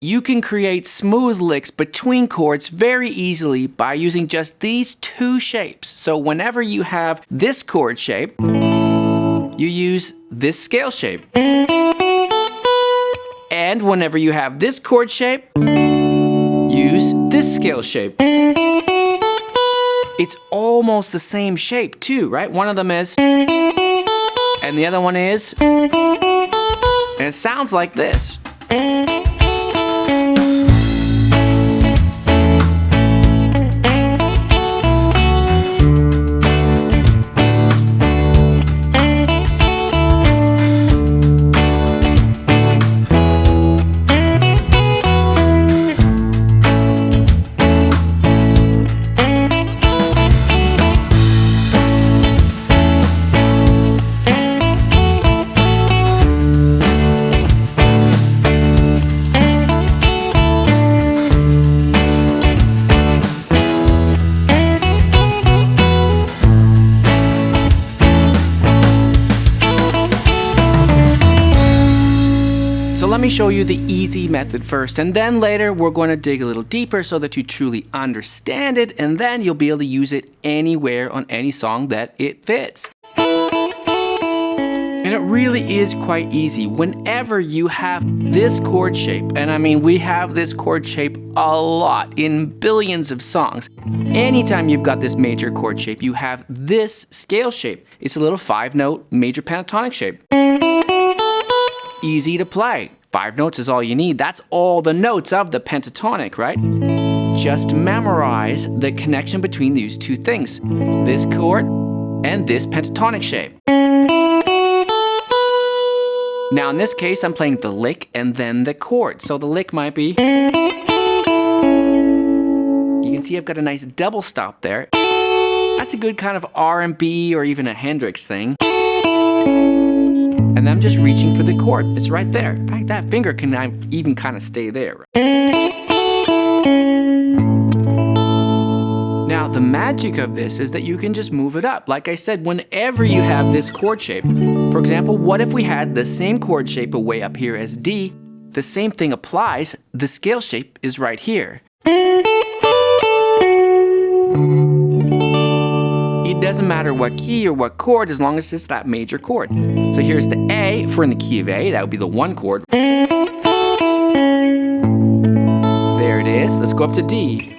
You can create smooth licks between chords very easily by using just these two shapes. So whenever you have this chord shape, you use this scale shape. And whenever you have this chord shape, use this scale shape. It's almost the same shape too, right? One of them is, and the other one is, and it sounds like this. So let me show you the easy method first, and then later we're going to dig a little deeper so that you truly understand it, and then you'll be able to use it anywhere on any song that it fits. And it really is quite easy. Whenever you have this chord shape, and I mean we have this chord shape a lot in billions of songs. Anytime you've got this major chord shape, you have this scale shape. It's a little 5-note major pentatonic shape. Easy to play. 5 notes is all you need. That's all the notes of the pentatonic, right? Just memorize the connection between these two things. This chord and this pentatonic shape. Now in this case, I'm playing the lick and then the chord. So the lick might be... You can see I've got a nice double stop there. That's a good kind of R&B or even a Hendrix thing. And I'm just reaching for the chord. It's right there. In fact, that finger can even kind of stay there. Now, the magic of this is that you can just move it up. Like I said, whenever you have this chord shape, for example, what if we had the same chord shape way up here as D? The same thing applies. The scale shape is right here. It doesn't matter what key or what chord as long as it's that major chord. So here's the A for in the key of A, that would be the 1 chord. There it is. Let's go up to D.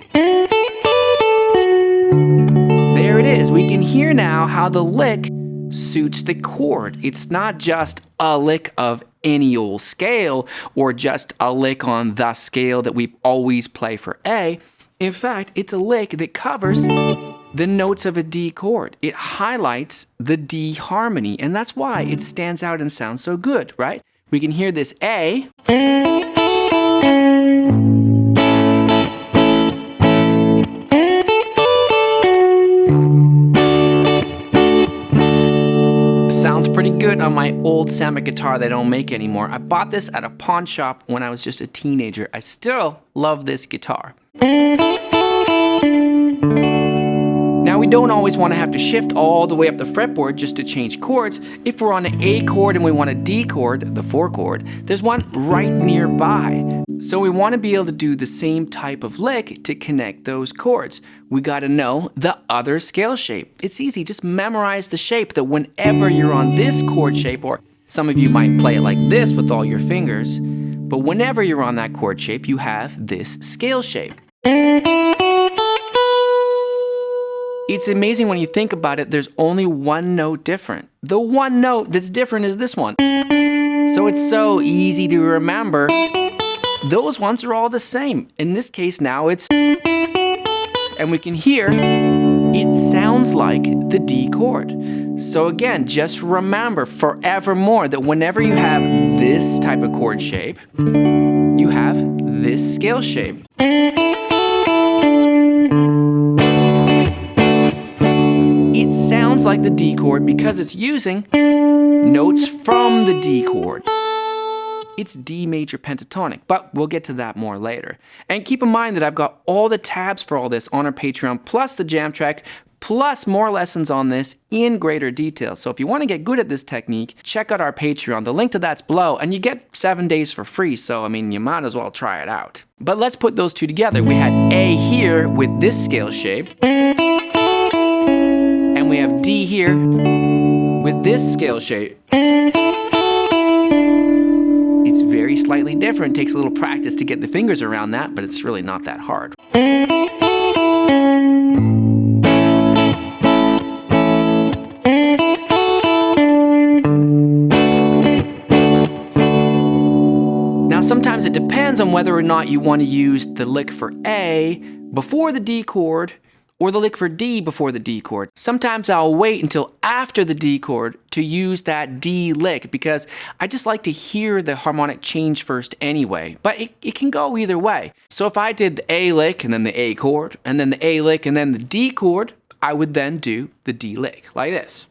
There it is. We can hear now how the lick suits the chord. It's not just a lick of any old scale or just a lick on the scale that we always play for A. In fact, it's a lick that covers the notes of a D chord. It highlights the D harmony, and that's why it stands out and sounds so good, right? We can hear this A. Sounds pretty good on my old Samba guitar they don't make anymore. I bought this at a pawn shop when I was just a teenager. I still love this guitar. Now we don't always want to have to shift all the way up the fretboard just to change chords. If we're on an A chord and we want a D chord, the 4 chord, there's one right nearby. So we want to be able to do the same type of lick to connect those chords. We got to know the other scale shape. It's easy, just memorize the shape that whenever you're on this chord shape, or some of you might play it like this with all your fingers, but whenever you're on that chord shape, you have this scale shape. It's amazing when you think about it, there's only one note different. The one note that's different is this one. So it's so easy to remember. Those ones are all the same. In this case now it's, and we can hear, it sounds like the D chord. So again, just remember forevermore that whenever you have this type of chord shape, you have this scale shape. It sounds like the D chord because it's using notes from the D chord. It's D major pentatonic, but we'll get to that more later. And keep in mind that I've got all the tabs for all this on our Patreon, plus the jam track, plus more lessons on this in greater detail. So if you want to get good at this technique, check out our Patreon. The link to that's below, and you get 7 days for free. So, I mean, you might as well try it out. But let's put those two together. We had A here with this scale shape, and we have D here with this scale shape. It's very slightly different. It takes a little practice to get the fingers around that, but it's really not that hard. Now, sometimes it depends on whether or not you want to use the lick for A before the D chord or the lick for D before the D chord. Sometimes I'll wait until after the D chord to use that D lick because I just like to hear the harmonic change first anyway. But it can go either way. So if I did the A lick and then the A chord and then the A lick and then the D chord, I would then do the D lick like this.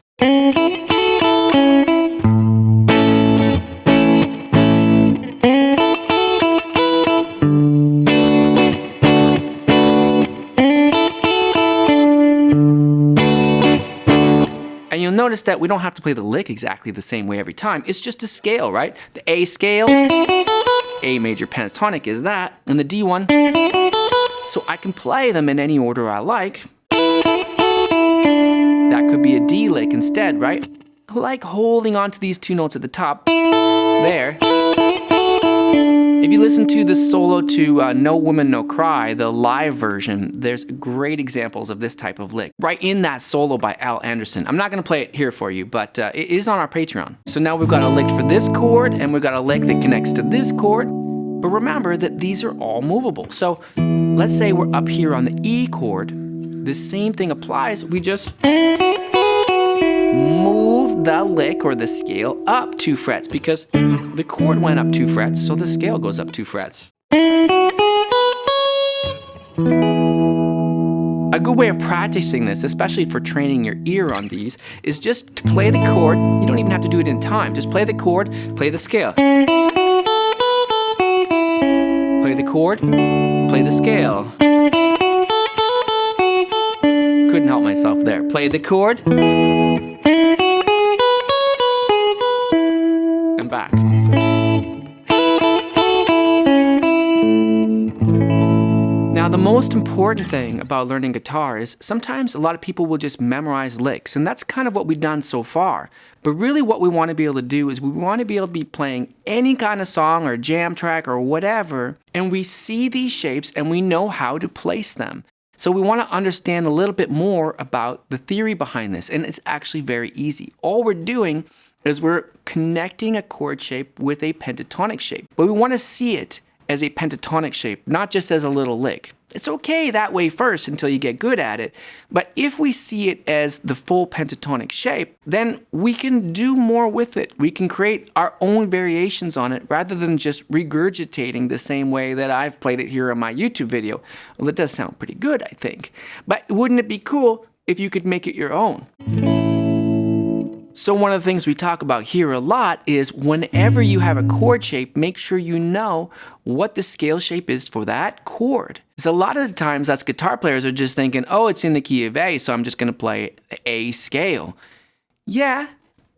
Notice that we don't have to play the lick exactly the same way every time. It's just a scale, right? The A scale, A major pentatonic is that, and the D one. So I can play them in any order I like. That could be a D lick instead, right? I like holding on to these two notes at the top there. If you listen to the solo to No Woman, No Cry, the live version, there's great examples of this type of lick. Right in that solo by Al Anderson. I'm not going to play it here for you, but it is on our Patreon. So now we've got a lick for this chord, and we've got a lick that connects to this chord. But remember that these are all movable. So let's say we're up here on the E chord. The same thing applies. We just move the lick or the scale up 2 frets because the chord went up 2 frets, so the scale goes up 2 frets. A good way of practicing this, especially for training your ear on these, is just to play the chord. You don't even have to do it in time. Just play the chord, play the scale. Play the chord, play the scale. Couldn't help myself there. Play the chord. And back. Now, the most important thing about learning guitar is sometimes a lot of people will just memorize licks, and that's kind of what we've done so far. But really what we want to be able to do is we want to be able to be playing any kind of song or jam track or whatever, and we see these shapes and we know how to place them. So we want to understand a little bit more about the theory behind this, and it's actually very easy. All we're doing is we're connecting a chord shape with a pentatonic shape, but we want to see it as a pentatonic shape, not just as a little lick. It's okay that way first until you get good at it, but if we see it as the full pentatonic shape, then we can do more with it. We can create our own variations on it rather than just regurgitating the same way that I've played it here on my YouTube video. Well, it does sound pretty good, I think. But wouldn't it be cool if you could make it your own? So one of the things we talk about here a lot is whenever you have a chord shape, make sure you know what the scale shape is for that chord. Because a lot of the times us guitar players are just thinking, oh, it's in the key of A, so I'm just going to play A scale. Yeah,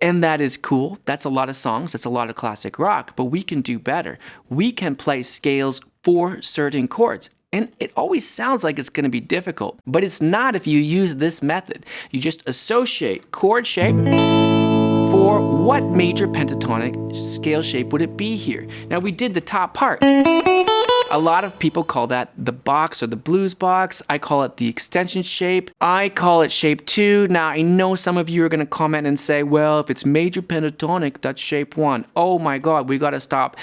and that is cool. That's a lot of songs. That's a lot of classic rock. But we can do better. We can play scales for certain chords. And it always sounds like it's going to be difficult, but it's not if you use this method. You just associate chord shape for what major pentatonic scale shape would it be here. Now we did the top part. A lot of people call that the box or the blues box. I call it the extension shape. I call it shape 2. Now I know some of you are going to comment and say, well, if it's major pentatonic, that's shape 1. Oh my God, we got to stop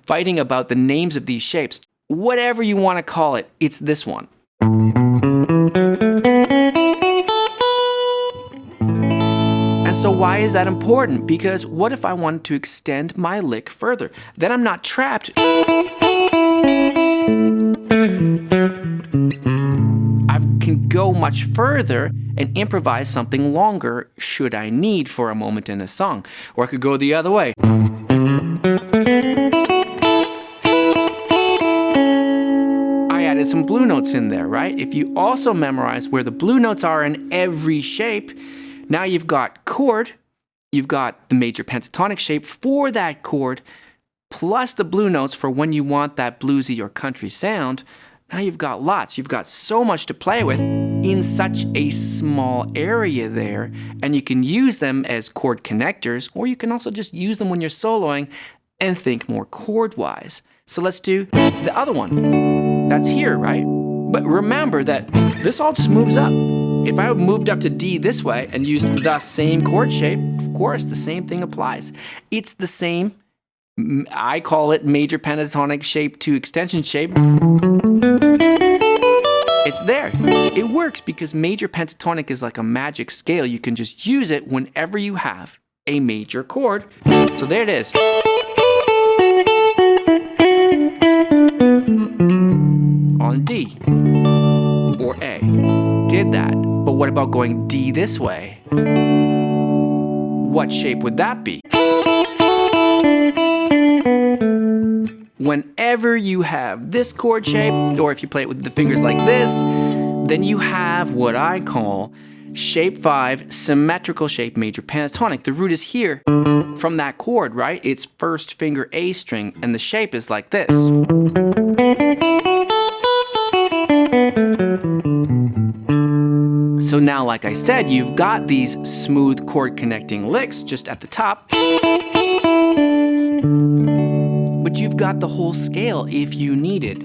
fighting about the names of these shapes. Whatever you want to call it, it's this one. And so why is that important? Because what if I wanted to extend my lick further? Then I'm not trapped. I can go much further and improvise something longer should I need for a moment in a song. Or I could go the other way. added some blue notes in there, right? If you also memorize where the blue notes are in every shape, now you've got chord, you've got the major pentatonic shape for that chord, plus the blue notes for when you want that bluesy or country sound. Now you've got lots. You've got so much to play with in such a small area there, and you can use them as chord connectors, or you can also just use them when you're soloing and think more chord-wise. So let's do the other one. That's here, right? But remember that this all just moves up. If I moved up to D this way and used the same chord shape, of course, the same thing applies. It's the same. I call it major pentatonic shape to extension shape. It's there. It works because major pentatonic is like a magic scale. You can just use it whenever you have a major chord. So there it is. On D or A. Did that. But what about going D this way? What shape would that be? Whenever you have this chord shape, or if you play it with the fingers like this, then you have what I call shape 5, symmetrical shape major pentatonic. The root is here from that chord, right? It's first finger A string, and the shape is like this. So now, like I said, you've got these smooth chord connecting licks just at the top. But you've got the whole scale if you need it.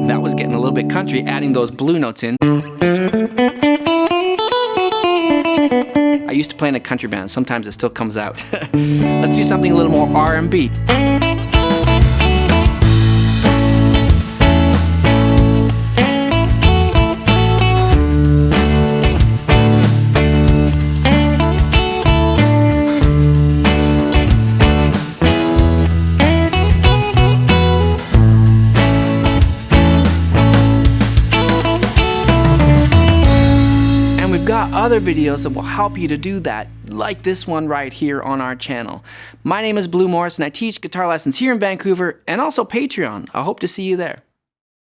That was getting a little bit country, adding those blue notes in. I used to play in a country band. Sometimes it still comes out. Let's do something a little more R&B. Other videos that will help you to do that, like this one right here on our channel. My name is Blue Morris and I teach guitar lessons here in Vancouver and also Patreon. I hope to see you there.